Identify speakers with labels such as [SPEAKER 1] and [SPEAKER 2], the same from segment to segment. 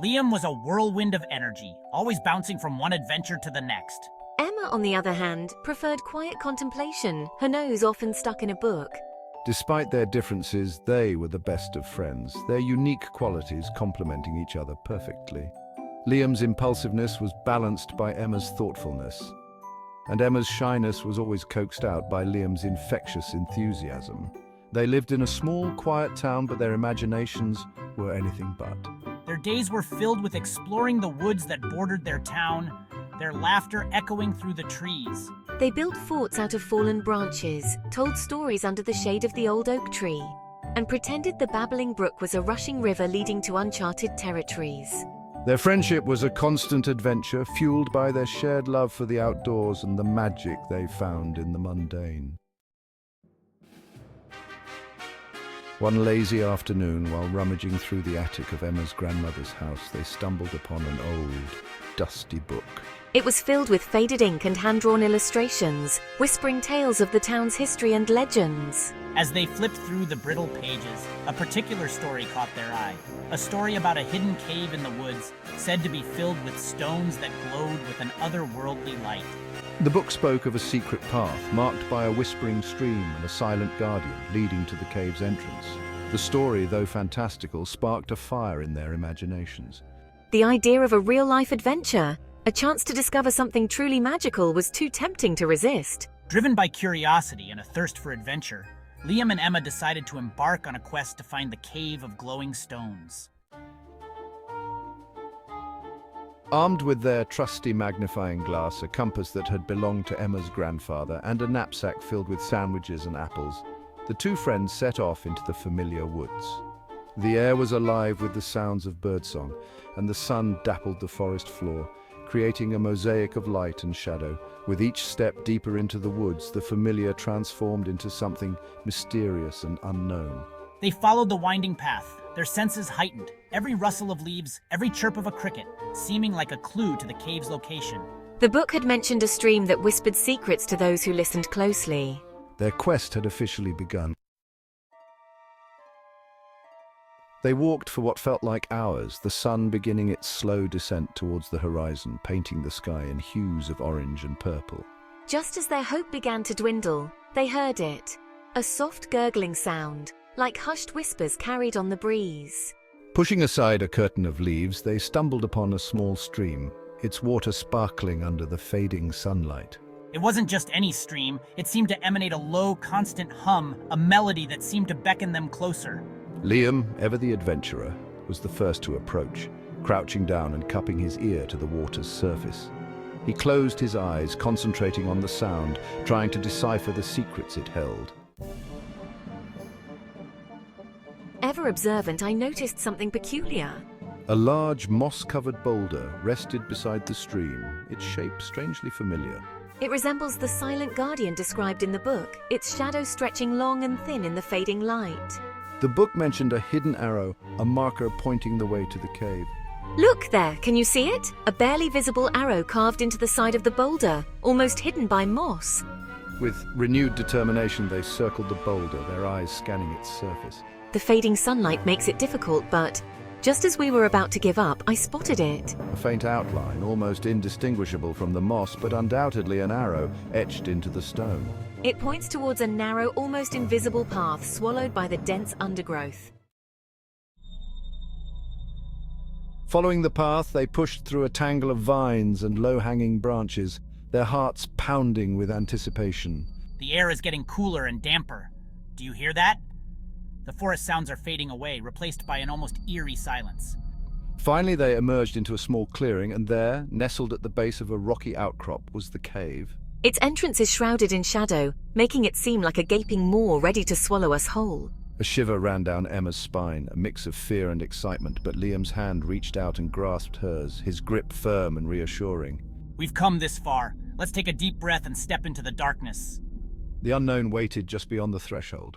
[SPEAKER 1] Liam was a whirlwind of energy, always bouncing from one adventure to the next.
[SPEAKER 2] Emma, on the other hand, preferred quiet contemplation, her nose often stuck in a book.
[SPEAKER 3] Despite their differences, they were the best of friends, their unique qualities complementing each other perfectly. Liam's impulsiveness was balanced by Emma's thoughtfulness, and Emma's shyness was always coaxed out by Liam's infectious enthusiasm. They lived in a small, quiet town, but their imaginations were anything but.
[SPEAKER 1] Their days were filled with exploring the woods that bordered their town, their laughter echoing through the trees.
[SPEAKER 2] They built forts out of fallen branches, told stories under the shade of the old oak tree, and pretended the babbling brook was a rushing river leading to uncharted territories.
[SPEAKER 3] Their friendship was a constant adventure, fueled by their shared love for the outdoors and the magic they found in the mundane. One lazy afternoon, while rummaging through the attic of Emma's grandmother's house, they stumbled upon an old, dusty book.
[SPEAKER 2] It was filled with faded ink and hand-drawn illustrations, whispering tales of the town's history and legends.
[SPEAKER 1] As they flipped through the brittle pages, a particular story caught their eye. A story about a hidden cave in the woods, said to be filled with stones that glowed with an otherworldly light.
[SPEAKER 3] The book spoke of a secret path, marked by a whispering stream and a silent guardian leading to the cave's entrance. The story, though fantastical, sparked a fire in their imaginations.
[SPEAKER 2] The idea of a real-life adventure, a chance to discover something truly magical, was too tempting to resist.
[SPEAKER 1] Driven by curiosity and a thirst for adventure, Liam and Emma decided to embark on a quest to find the Cave of Glowing Stones.
[SPEAKER 3] Armed with their trusty magnifying glass, a compass that had belonged to Emma's grandfather, and a knapsack filled with sandwiches and apples, the two friends set off into the familiar woods. The air was alive with the sounds of birdsong, and the sun dappled the forest floor, creating a mosaic of light and shadow. With each step deeper into the woods, the familiar transformed into something mysterious and unknown.
[SPEAKER 1] They followed the winding path, their senses heightened, every rustle of leaves, every chirp of a cricket, seeming like a clue to the cave's location.
[SPEAKER 2] The book had mentioned a stream that whispered secrets to those who listened closely.
[SPEAKER 3] Their quest had officially begun. They walked for what felt like hours, the sun beginning its slow descent towards the horizon, painting the sky in hues of orange and purple.
[SPEAKER 2] Just as their hope began to dwindle, they heard it. A soft gurgling sound, like hushed whispers carried on the breeze.
[SPEAKER 3] Pushing aside a curtain of leaves, they stumbled upon a small stream, its water sparkling under the fading sunlight.
[SPEAKER 1] It wasn't just any stream, it seemed to emanate a low, constant hum, a melody that seemed to beckon them closer.
[SPEAKER 3] Liam, ever the adventurer, was the first to approach, crouching down and cupping his ear to the water's surface. He closed his eyes, concentrating on the sound, trying to decipher the secrets it held.
[SPEAKER 2] Ever observant, I noticed something peculiar.
[SPEAKER 3] A large, moss-covered boulder rested beside the stream, its shape strangely familiar.
[SPEAKER 2] It resembles the silent guardian described in the book, its shadow stretching long and thin in the fading light.
[SPEAKER 3] The book mentioned a hidden arrow, a marker pointing the way to the cave.
[SPEAKER 2] Look there, can you see it? A barely visible arrow carved into the side of the boulder, almost hidden by moss.
[SPEAKER 3] With renewed determination, they circled the boulder, their eyes scanning its surface.
[SPEAKER 2] The fading sunlight makes it difficult, but just as we were about to give up, I spotted it.
[SPEAKER 3] A faint outline, almost indistinguishable from the moss, but undoubtedly an arrow etched into the stone.
[SPEAKER 2] It points towards a narrow, almost invisible path swallowed by the dense undergrowth.
[SPEAKER 3] Following the path, they pushed through a tangle of vines and low-hanging branches, their hearts pounding with anticipation.
[SPEAKER 1] The air is getting cooler and damper. Do you hear that? The forest sounds are fading away, replaced by an almost eerie silence.
[SPEAKER 3] Finally, they emerged into a small clearing, and there, nestled at the base of a rocky outcrop, was the cave.
[SPEAKER 2] Its entrance is shrouded in shadow, making it seem like a gaping maw ready to swallow us whole.
[SPEAKER 3] A shiver ran down Emma's spine, a mix of fear and excitement, but Liam's hand reached out and grasped hers, his grip firm and reassuring.
[SPEAKER 1] We've come this far. Let's take a deep breath and step into the darkness.
[SPEAKER 3] The unknown waited just beyond the threshold.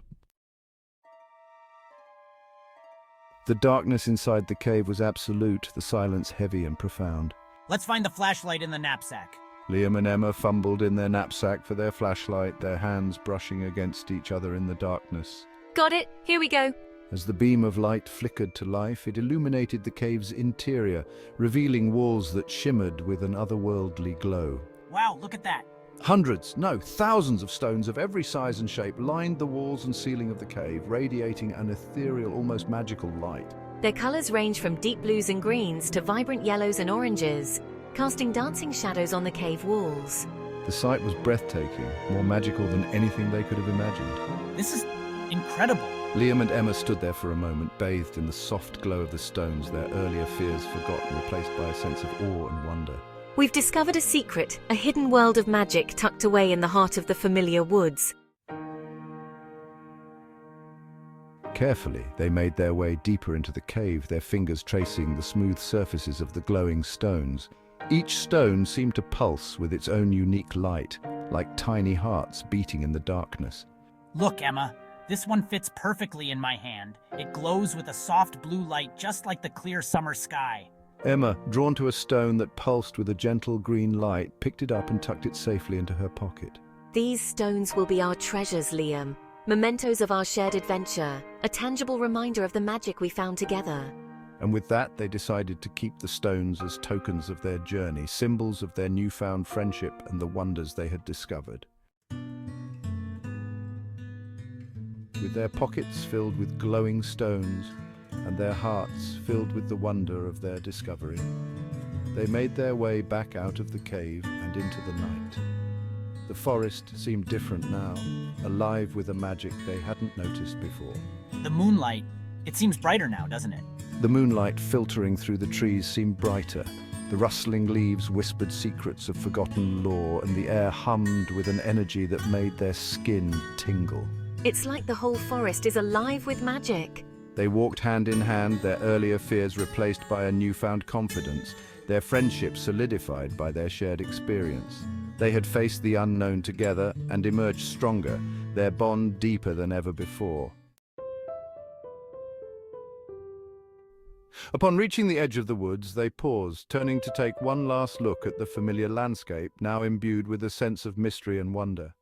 [SPEAKER 3] The darkness inside the cave was absolute, the silence heavy and profound.
[SPEAKER 1] Let's find the flashlight in the knapsack.
[SPEAKER 3] Liam and Emma fumbled in their knapsack for their flashlight, their hands brushing against each other in the darkness.
[SPEAKER 2] Got it, here we go.
[SPEAKER 3] As the beam of light flickered to life, it illuminated the cave's interior, revealing walls that shimmered with an otherworldly glow.
[SPEAKER 1] Wow, look at that.
[SPEAKER 3] Hundreds, no, thousands of stones of every size and shape lined the walls and ceiling of the cave, radiating an ethereal, almost magical light.
[SPEAKER 2] Their colors range from deep blues and greens to vibrant yellows and oranges, casting dancing shadows on the cave walls.
[SPEAKER 3] The sight was breathtaking, more magical than anything they could have imagined.
[SPEAKER 1] This is incredible.
[SPEAKER 3] Liam and Emma stood there for a moment, bathed in the soft glow of the stones, their earlier fears forgotten, replaced by a sense of awe and wonder.
[SPEAKER 2] We've discovered a secret, a hidden world of magic tucked away in the heart of the familiar woods.
[SPEAKER 3] Carefully, they made their way deeper into the cave, their fingers tracing the smooth surfaces of the glowing stones. Each stone seemed to pulse with its own unique light, like tiny hearts beating in the darkness.
[SPEAKER 1] Look, Emma. This one fits perfectly in my hand. It glows with a soft blue light just like the clear summer sky.
[SPEAKER 3] Emma, drawn to a stone that pulsed with a gentle green light, picked it up and tucked it safely into her pocket.
[SPEAKER 2] These stones will be our treasures, Liam. Mementos of our shared adventure, a tangible reminder of the magic we found together.
[SPEAKER 3] And with that, they decided to keep the stones as tokens of their journey, symbols of their newfound friendship and the wonders they had discovered. With their pockets filled with glowing stones and their hearts filled with the wonder of their discovery, they made their way back out of the cave and into the night. The forest seemed different now, alive with a magic they hadn't noticed before.
[SPEAKER 1] The moonlight, it seems brighter now, doesn't it?
[SPEAKER 3] The moonlight filtering through the trees seemed brighter. The rustling leaves whispered secrets of forgotten lore, and the air hummed with an energy that made their skin tingle.
[SPEAKER 2] It's like the whole forest is alive with magic.
[SPEAKER 3] They walked hand in hand, their earlier fears replaced by a newfound confidence, their friendship solidified by their shared experience. They had faced the unknown together and emerged stronger, their bond deeper than ever before. Upon reaching the edge of the woods, they paused, turning to take one last look at the familiar landscape, now imbued with a sense of mystery and wonder.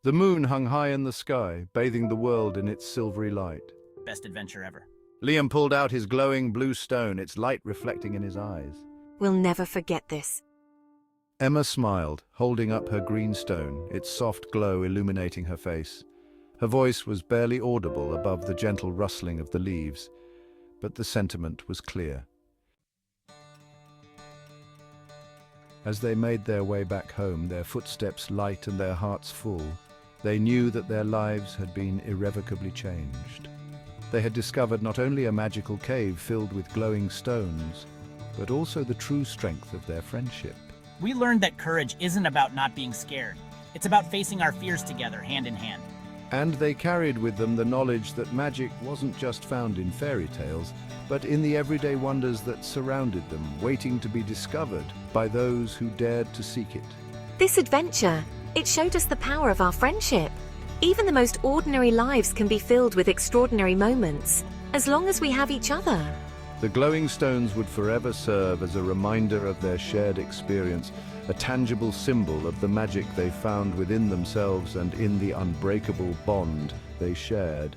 [SPEAKER 3] The moon hung high in the sky, bathing the world in its silvery light.
[SPEAKER 1] Best adventure ever.
[SPEAKER 3] Liam pulled out his glowing blue stone, its light reflecting in his eyes.
[SPEAKER 2] We'll never forget this.
[SPEAKER 3] Emma smiled, holding up her green stone, its soft glow illuminating her face. Her voice was barely audible above the gentle rustling of the leaves, but the sentiment was clear. As they made their way back home, their footsteps light and their hearts full, they knew that their lives had been irrevocably changed. They had discovered not only a magical cave filled with glowing stones, but also the true strength of their friendship.
[SPEAKER 1] We learned that courage isn't about not being scared. It's about facing our fears together, hand in hand.
[SPEAKER 3] And they carried with them the knowledge that magic wasn't just found in fairy tales, but in the everyday wonders that surrounded them, waiting to be discovered by those who dared to seek it.
[SPEAKER 2] This adventure, it showed us the power of our friendship. Even the most ordinary lives can be filled with extraordinary moments, as long as we have each other.
[SPEAKER 3] The glowing stones would forever serve as a reminder of their shared experience, a tangible symbol of the magic they found within themselves and in the unbreakable bond they shared.